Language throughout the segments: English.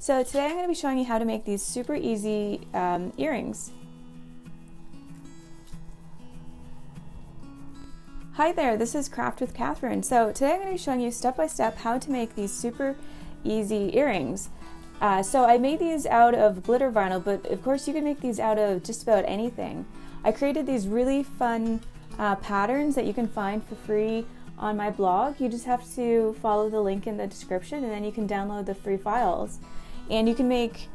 So today I'm going to be showing you how to make these super easy earrings. Hi there, this is Craft with Catherine. So today I'm going to be showing you step by step how to make these super easy earrings. So I made these out of glitter vinyl, but of course you can make these out of just about anything. I created these really fun patterns that you can find for free on my blog. You just have to follow the link in the description and then you can download the free files. And you can make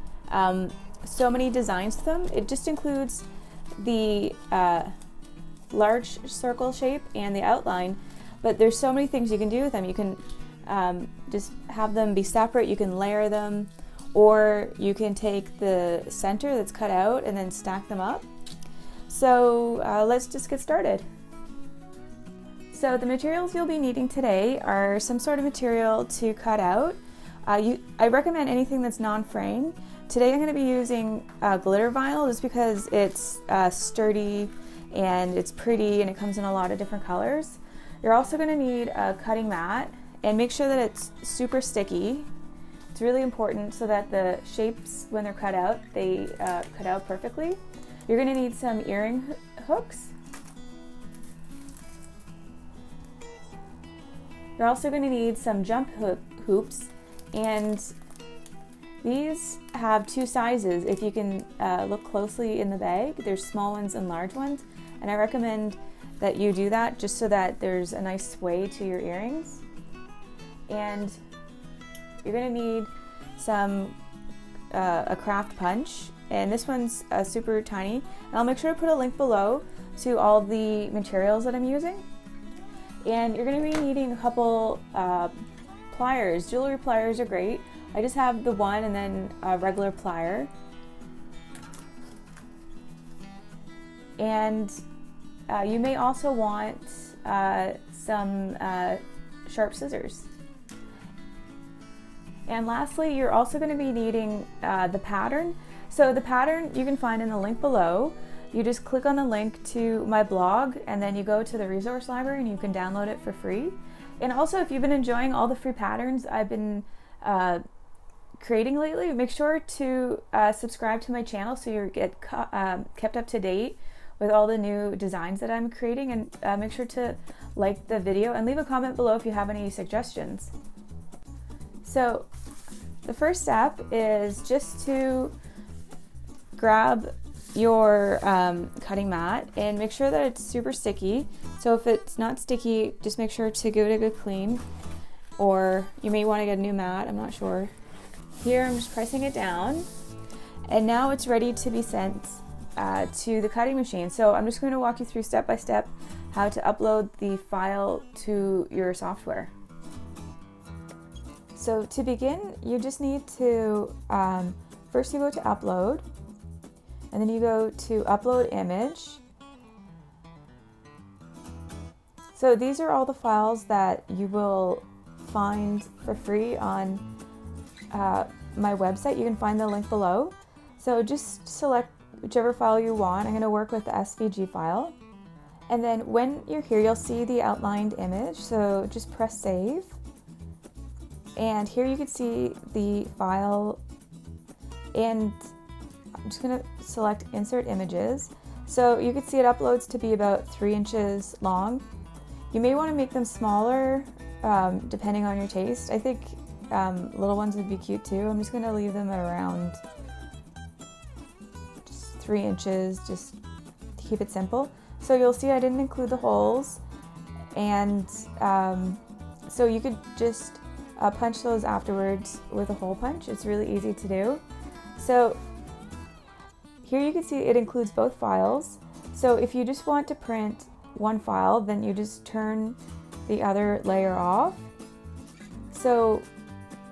so many designs to them. It just includes the large circle shape and the outline, but there's so many things you can do with them. You can just have them be separate, you can layer them, or you can take the center that's cut out and then stack them up. So let's just get started. So the materials you'll be needing today are some sort of material to cut out. I recommend anything that's non-fraying. Today I'm going to be using glitter vinyl just because it's sturdy and it's pretty and it comes in a lot of different colors. You're also going to need a cutting mat and make sure that it's super sticky. It's really important so that the shapes, when they're cut out, they cut out perfectly. You're going to need some earring hooks. You're also going to need some jump hoops. And these have two sizes. If you can look closely in the bag, there's small ones and large ones. And I recommend that you do that just so that there's a nice sway to your earrings. And you're going to need some a craft punch. And this one's super tiny. And I'll make sure to put a link below to all the materials that I'm using. And you're going to be needing a couple pliers. Jewelry pliers are great. I just have the one and then a regular plier. And you may also want some sharp scissors. And lastly, you're also going to be needing the pattern. So the pattern you can find in the link below. You just click on the link to my blog and then you go to the resource library and you can download it for free. And also, if you've been enjoying all the free patterns I've been creating lately, make sure to subscribe to my channel so you get kept up to date with all the new designs that I'm creating, and make sure to like the video and leave a comment below if you have any suggestions. So the first step is just to grab your cutting mat and make sure that it's super sticky. So if it's not sticky, just make sure to give it a good clean, or you may want to get a new mat, I'm not sure. Here I'm just pressing it down and now it's ready to be sent to the cutting machine. So I'm just going to walk you through step by step how to upload the file to your software. So to begin, you just need to first you go to upload, and then you go to upload image. So these are all the files that you will find for free on my website. You can find the link below. So just select whichever file you want. I'm going to work with the SVG file. And then when you're here, you'll see the outlined image. So just press save. And here you can see the file, and I'm just going to select insert images. So you can see it uploads to be about 3 inches long. You may want to make them smaller depending on your taste. I think little ones would be cute too. I'm just going to leave them at around just 3 inches just to keep it simple. So you'll see I didn't include the holes, and so you could just punch those afterwards with a hole punch. It's really easy to do. So here you can see it includes both files. So if you just want to print one file, then you just turn the other layer off. So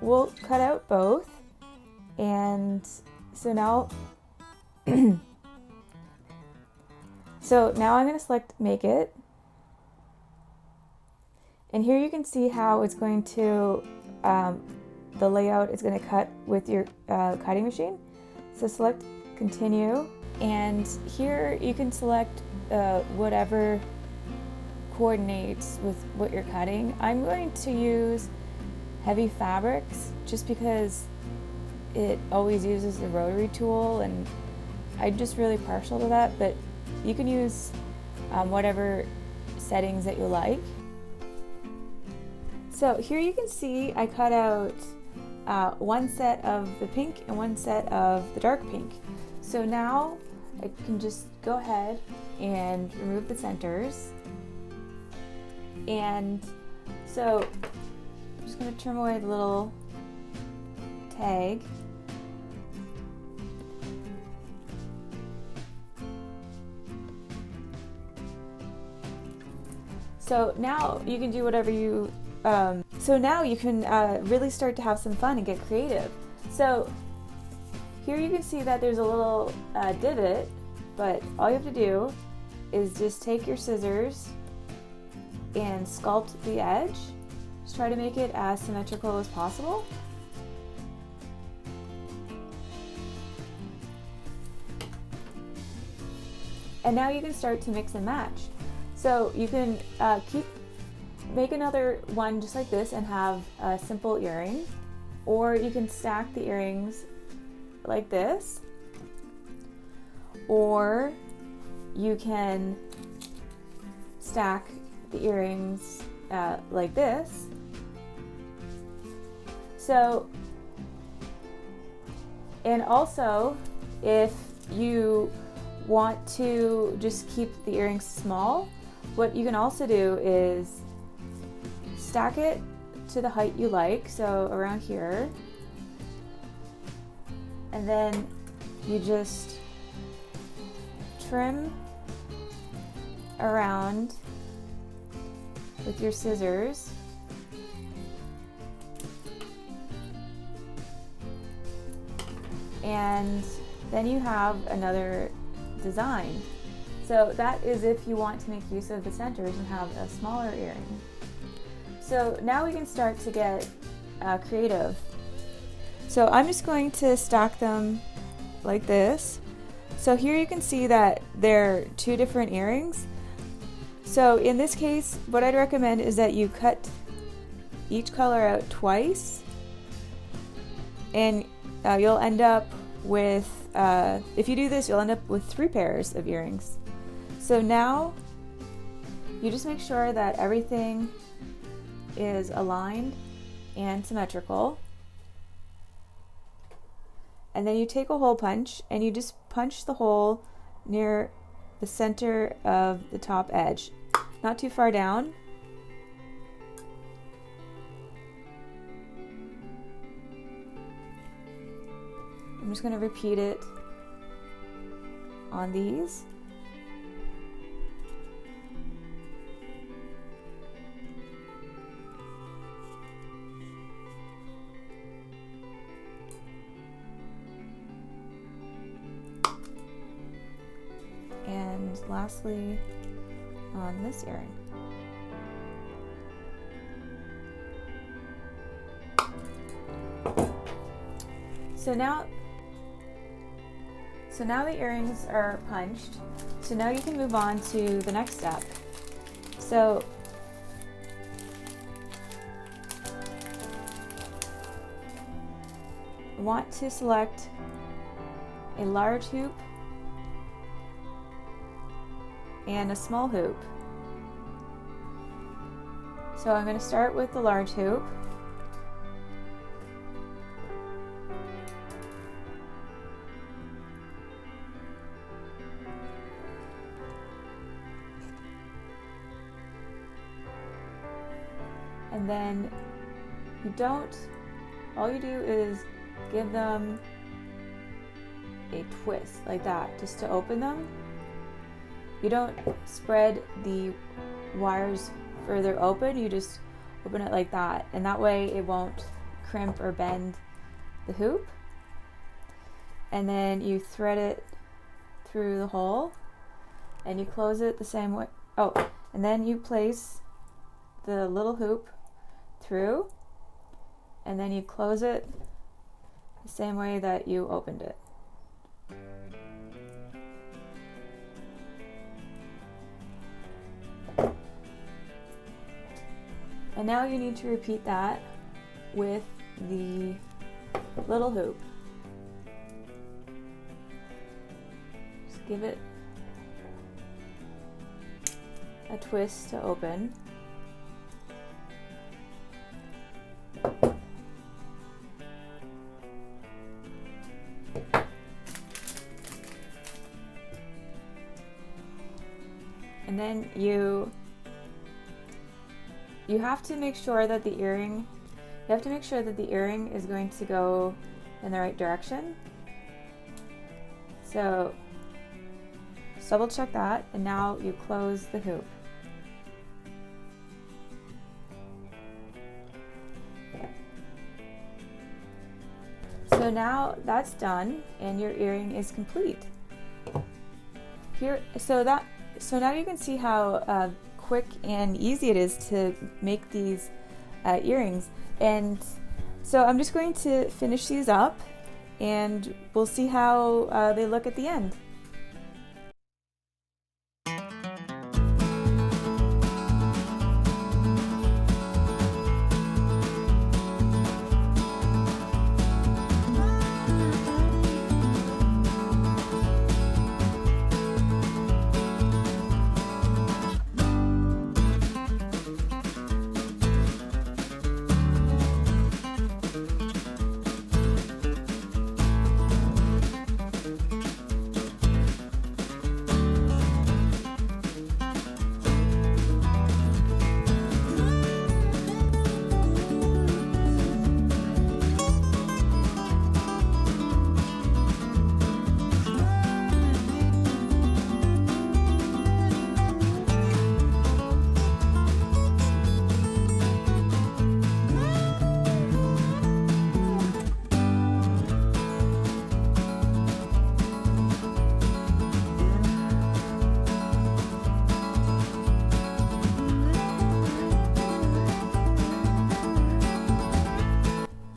we'll cut out both. And so now, I'm going to select Make It. And here you can see how it's going to, the layout is going to cut with your cutting machine. So select Continue, and here you can select whatever coordinates with what you're cutting. I'm going to use heavy fabrics just because it always uses the rotary tool, and I'm just really partial to that, but you can use whatever settings that you like. So here you can see I cut out one set of the pink and one set of the dark pink. So now I can just go ahead and remove the centers. And so I'm just going to trim away the little tag. So now you can do whatever you, really start to have some fun and get creative. So here you can see that there's a little divot, but all you have to do is just take your scissors and sculpt the edge. Just try to make it as symmetrical as possible. And now you can start to mix and match. So you can make another one just like this and have a simple earring, or you can stack the earrings like this, or you can stack the earrings like this. So, and also if you want to just keep the earrings small, what you can also do is stack it to the height you like, so around here, and then you just trim around with your scissors. And then you have another design. So that is if you want to make use of the centers and have a smaller earring. So now we can start to get creative. So I'm just going to stack them like this. So here you can see that they're two different earrings. So in this case, what I'd recommend is that you cut each color out twice, and you'll end up with, if you do this, you'll end up with 3 pairs of earrings. So now you just make sure that everything is aligned and symmetrical. And then you take a hole punch and you just punch the hole near the center of the top edge, not too far down. I'm just going to repeat it on these. And lastly, on this earring. So now the earrings are punched. So now you can move on to the next step. So I want to select a large hoop and a small hoop. So I'm going to start with the large hoop. And then all you do is give them a twist like that, just to open them. You don't spread the wires further open, you just open it like that, and that way it won't crimp or bend the hoop. And then you thread it through the hole and you close it the same way. Oh, and then you place the little hoop through, and then you close it the same way that you opened it. And now you need to repeat that with the little hoop. give it a twist to open. And then you have to make sure that the earring is going to go in the right direction. So just double check that, and now you close the hoop. So now that's done and your earring is complete. So now you can see how quick and easy it is to make these earrings. And so I'm just going to finish these up and we'll see how they look at the end.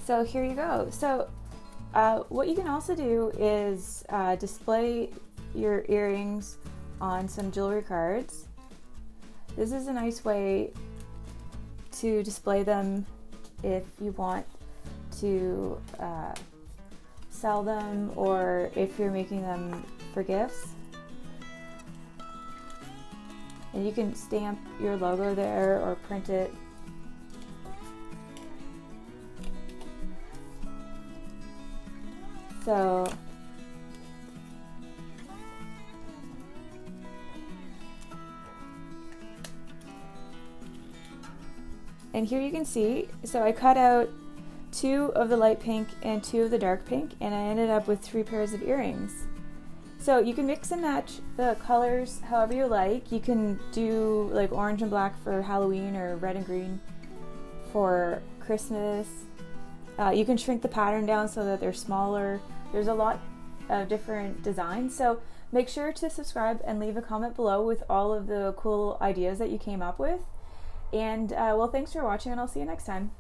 So here you go. So what you can also do is display your earrings on some jewelry cards. This is a nice way to display them if you want to sell them, or if you're making them for gifts. And you can stamp your logo there or print it. So and here you can see, so I cut out 2 of the light pink and 2 of the dark pink, and I ended up with 3 pairs of earrings. So you can mix and match the colors however you like. You can do like orange and black for Halloween, or red and green for Christmas. You can shrink the pattern down so that they're smaller. There's a lot of different designs, so make sure to subscribe and leave a comment below with all of the cool ideas that you came up with. And well, thanks for watching, and I'll see you next time.